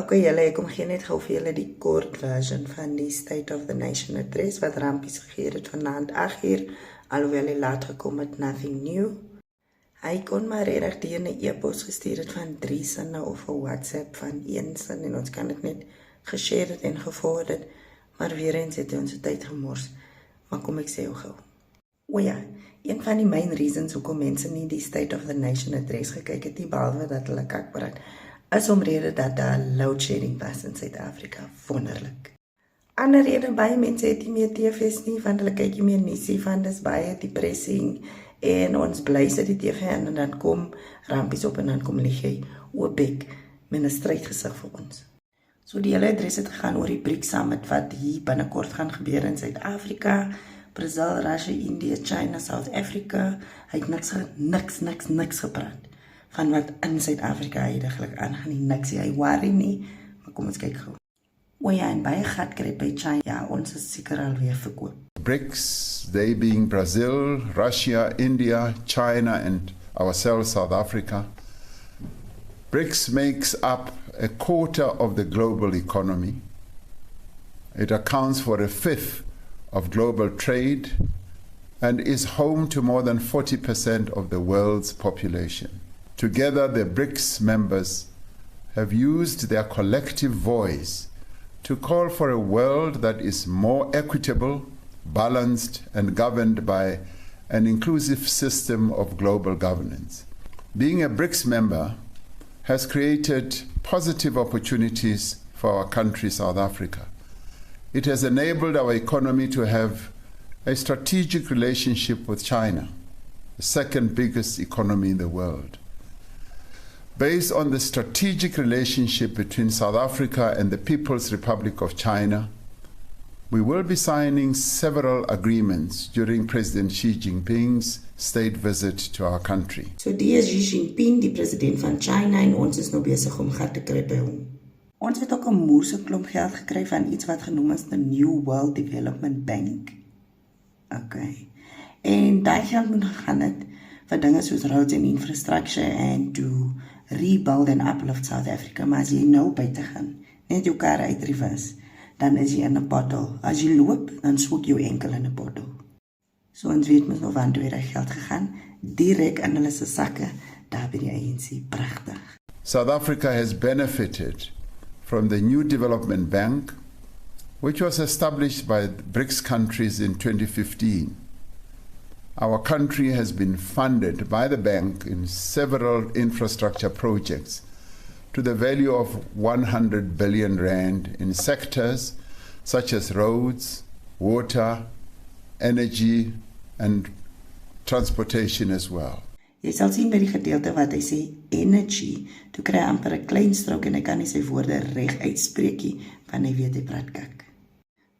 Okay, julle, ek kom gee net gou vir julle die kort version van die State of the Nation address wat Rampies gegee het vanaand 8 uur, alhoewel hy laat gekom het, nothing new. Hy kon maar regtig die 'n e-pos gestuur het van 3 sinne of 'n WhatsApp van 1 sin en ons kan dit net geshare het en geforward het, maar weer eens het hy ons tyd gemors. Maar kom ek sê jou gou. O ja, een van die main reasons hoekom mense nie die State of the Nation address gekyk het nie, behalwe dat hulle kakpraat, is omrede dat daar load shedding was in Suid-Afrika. Wonderlik. Ander rede, baie mense het nie meer TV's nie, want hulle kyk nie meer nuusie van, dis baie depressing, en ons bly sit die TV aan, en dan kom Rampies op, en dan kom lig hy oopbek, met 'n strydgesig vir ons. So die hele adres het gegaan oor die Brics Summit, wat hier binnekort gaan gebeur in Suid-Afrika, Brazil, Russia, India, China, South Africa. Hy het niks gepraat van wat in Suid-Afrika heiliglik aangaan nie, niks, hy worry nie, maar kom ons kyk gou. O ja, en baie gat kry by China, ja, ons is seker alweer verkoop. BRICS, they being Brazil, Russia, India, China, and ourselves, South Africa. BRICS makes up a quarter of the global economy. It accounts for a fifth of global trade and is home to more than 40% of the world's population. Together, the BRICS members have used their collective voice to call for a world that is more equitable, balanced, and governed by an inclusive system of global governance. Being a BRICS member has created positive opportunities for our country, South Africa. It has enabled our economy to have a strategic relationship with China, the second biggest economy in the world. Based on the strategic relationship between South Africa and the People's Republic of China, we will be signing several agreements during President Xi Jinping's state visit to our country. So die is Xi Jinping, die president van China, en ons is nou besig om geld te kry by hom. Ons het ook 'n moerse klomp geld gekry van iets wat genoem is the New World Development Bank. Okay. En daai geld moet gegaan het vir dinge soos roads and infrastructure and to rebuild and uplift South Africa. Maar as jy nou buite gaan, net jou kar uit reverse, dan is jy in 'n pothole. As jy loop, dan swoek jou enkel in 'n pothole. So ons weet mens nou waar toe daai geld gegaan, direk in hulle se sakke, daar by die ANC, pragtig. South Africa has benefited from the New Development Bank, which was established by BRICS countries in 2015. Our country has been funded by the bank in several infrastructure projects to the value of 100 billion rand in sectors such as roads, water, energy, and transportation as well. Jy sal sien by die gedeelte wat hy sê energy, toe kry hy amper 'n klein strook en hy kan nie sy woorde reg uitspreek nie, want hy weet hy praat kak.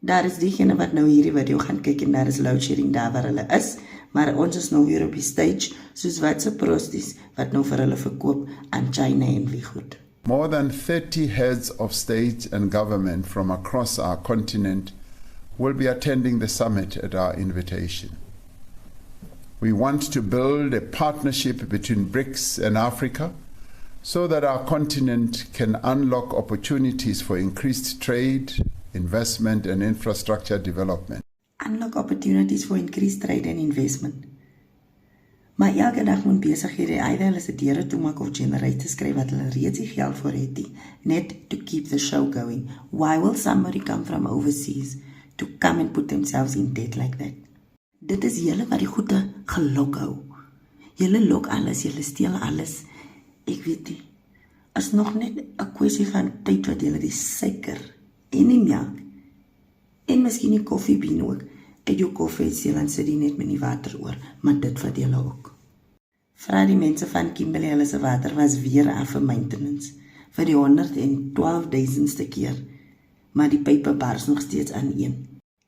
Daar is diegene wat nou hierdie video gaan kyk en daar is load shedding daar waar hulle is, maar ons is nou weer op die stage, soos wat se prosties wat nou vir hulle verkoop aan China en wie goed. More than 30 heads of state and government from across our continent will be attending the summit at our invitation. We want to build a partnership between BRICS and Africa so that our continent can unlock opportunities for increased trade, investment, and infrastructure development. Unlock opportunities for increased trade and investment. Maar elke dag moet besighede either hulle se deure toemaak of generators skryf wat hulle reeds die geld vir het nie, net to keep the show going. Why will somebody come from overseas to come and put themselves in debt like that? Dit is julle wat die goede gelok hou. Julle lok alles, julle steel alles. Ek weet nie. Is nog net 'n kwessie van tyd wat julle die suiker en die melk en miskien die koffiebeen ook uit jou koffie steel en sit die net met die water oor, maar dit vat julle ook. Vra die mense van Kimberley, hulle se water was weer af vir maintenance vir die 112.000ste keer, maar die pype bars nog steeds aan een.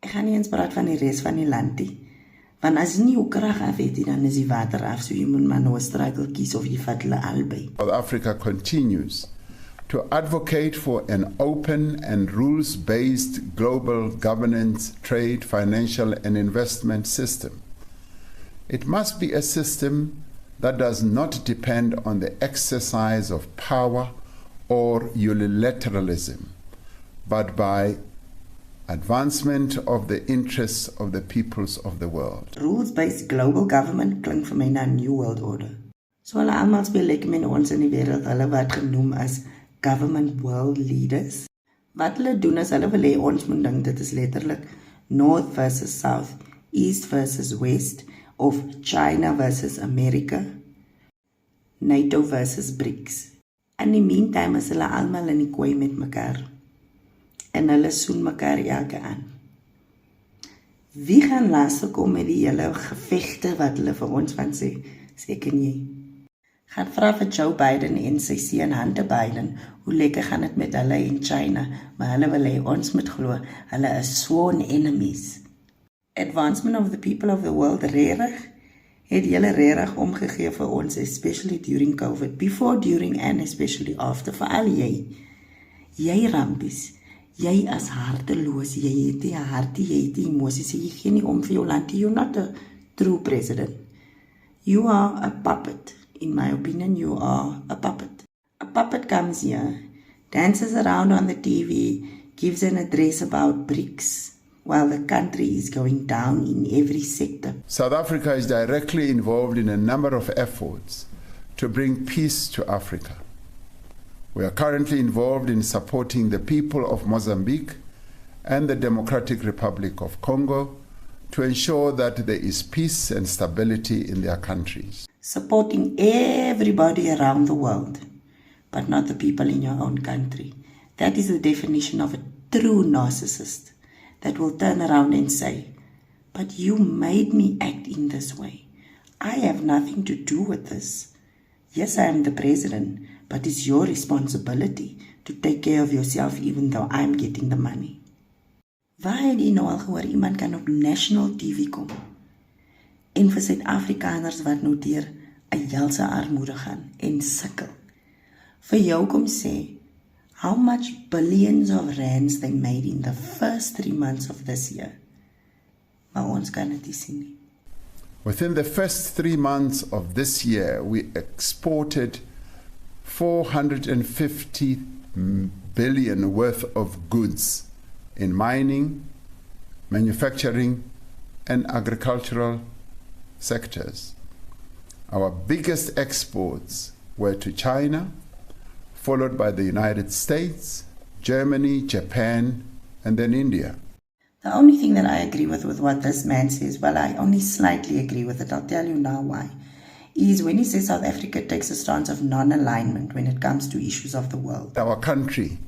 Ek gaan nie eens praat van die res van die land nie, want as jy nie jou krag af het, dan is die water af, so jy moet maar nou 'n struggle kies of jy vat hulle albei. South Africa continues to advocate for an open and rules-based global governance, trade, financial and investment system. It must be a system that does not depend on the exercise of power or unilateralism, but by advancement of the interests of the peoples of the world. Rules-based global government klink vir my na New World Order. So hulle almal speel lekker met ons in die wêreld, hulle wat genoem as government world leaders. Wat hulle doen is hulle wil hê ons moet dink dit is letterlik North versus South, East versus West, of China versus America, NATO versus Brics. In die meantime is hulle almal in die kooi met mekaar. En hulle soen mekaar elke aan. Wie gaan laaste kom met die hele gevegte wat hulle vir ons van sê? Seker nie. Gaan vra vir Joe Biden en sy seun Hunter Biden, hoe lekker gaan dit met hulle in China, maar hulle wil hê ons moet glo, hulle is sworn enemies. Advancement of the people of the world, regtig, het julle regtig omgegee vir ons, especially during COVID, before, during and especially after, veral jy rampies, jy as harteloos, jy het die hart, jy het die emoties, jy gee nie om vir jou land, you're not a true president. You are a puppet. In my opinion, you are a puppet. A puppet comes here, dances around on the TV, gives an address about Brics, while the country is going down in every sector. South Africa is directly involved in a number of efforts to bring peace to Africa. We are currently involved in supporting the people of Mozambique and the Democratic Republic of Congo to ensure that there is peace and stability in their countries. Supporting everybody around the world, but not the people in your own country. That is the definition of a true narcissist that will turn around and say, but you made me act in this way. I have nothing to do with this. Yes, I am the president, but it's your responsibility to take care of yourself even though I'm getting the money. Waar het jy nou al gehoor iemand kan op national TV kom? En vir Suid-Afrikaners wat nou deur 'n helse armoede gaan en sukkel. Vir jou kom sê, how much billions of rands they made in the first 3 months of this year. Maar ons kan dit nie sien nie. Within the first 3 months of this year, we exported 450 billion worth of goods in mining, manufacturing, and agricultural sectors. Our biggest exports were to China, followed by the United States, Germany, Japan, and then India. The only thing that I agree with what this man says, well, I only slightly agree with it, I'll tell you now why, is when he says South Africa takes a stance of non-alignment when it comes to issues of the world. Our country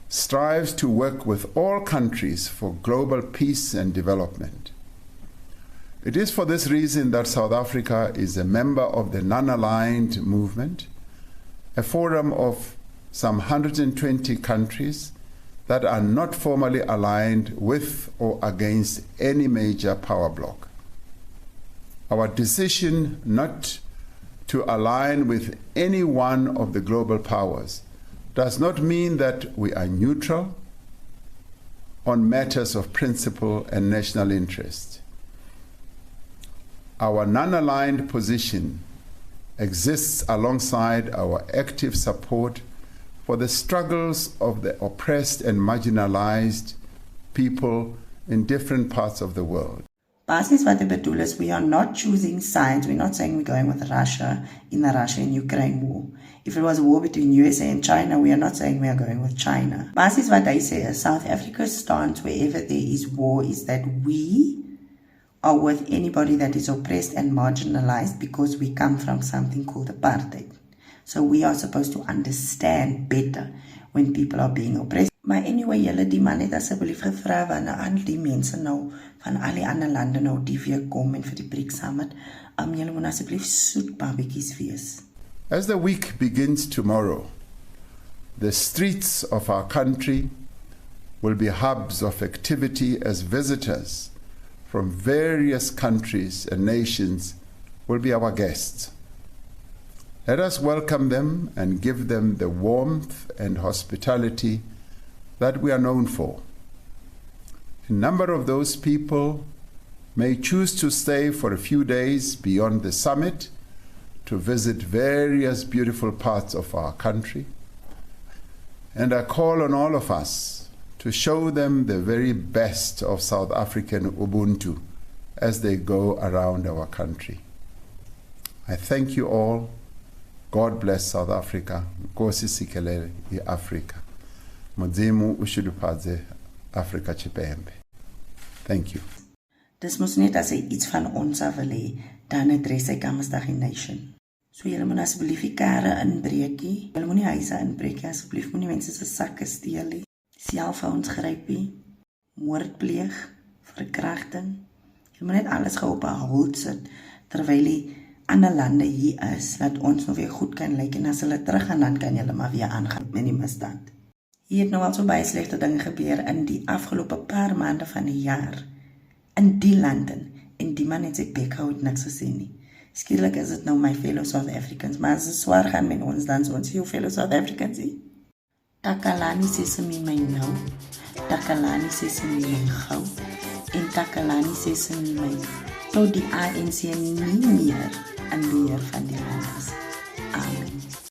strives to work with all countries for global peace and development. It is for this reason that South Africa is a member of the non-aligned movement, a forum of some 120 countries that are not formally aligned with or against any major power bloc. Our decision not to align with any one of the global powers does not mean that we are neutral on matters of principle and national interest. Our non-aligned position exists alongside our active support for the struggles of the oppressed and marginalized people in different parts of the world. Basis wat ek bedoel is, we are not choosing sides. We're not saying we're going with Russia in the Russia and Ukraine war. If it was a war between USA and China, we are not saying we are going with China. Basis wat hy sê is, South Africa's stance wherever there is war is that we are with anybody that is oppressed and marginalized because we come from something called apartheid. So we are supposed to understand better when people are being oppressed. Maar anyway, julle die man het asseblief gevra wanneer al die mense nou van al die ander lande nou die weer kom en vir die Brics Summit, julle moet asseblief soet babetjies wees. As the week begins tomorrow, the streets of our country will be hubs of activity as visitors from various countries and nations will be our guests. Let us welcome them and give them the warmth and hospitality that we are known for. A number of those people may choose to stay for a few days beyond the summit to visit various beautiful parts of our country. And I call on all of us to show them the very best of South African Ubuntu as they go around our country. I thank you all. God bless South Africa. Nkosi sikelele i-Africa. Mudzimu ushuduphaze Afrika Chipembe. Thank you. Dis mos net as hy iets van ons af wil hê, dan adres hy Kamersdag die Nation. So julle moet asseblief die karre inbreekie. Julle moenie huise inbreekie, asseblief moenie mense se sakke steel nie. Selfoons grypie, moord pleeg, verkrachting. Julle moet net alles gou op 'n hold sit terwyl die ander lande hier is, laat ons nog weer goed kan lyk en as hulle terug gaan dan kan julle maar weer aangaan met die misdaad. Hier het nou al so baie slegte dinge gebeur in die afgelope paar maande van die jaar. In die lande, en die man het sy bek gehou het niks gesê nie. Skielik is dit nou my fellow South Africans, maar as het zwaar gaan met ons, dan is ons heel fellow South Africans hier. Takalani sesemi my nou, Takalani sesemi my gauw, en Takalani sesemi my tot die ANC nie meer in beheer van die land is.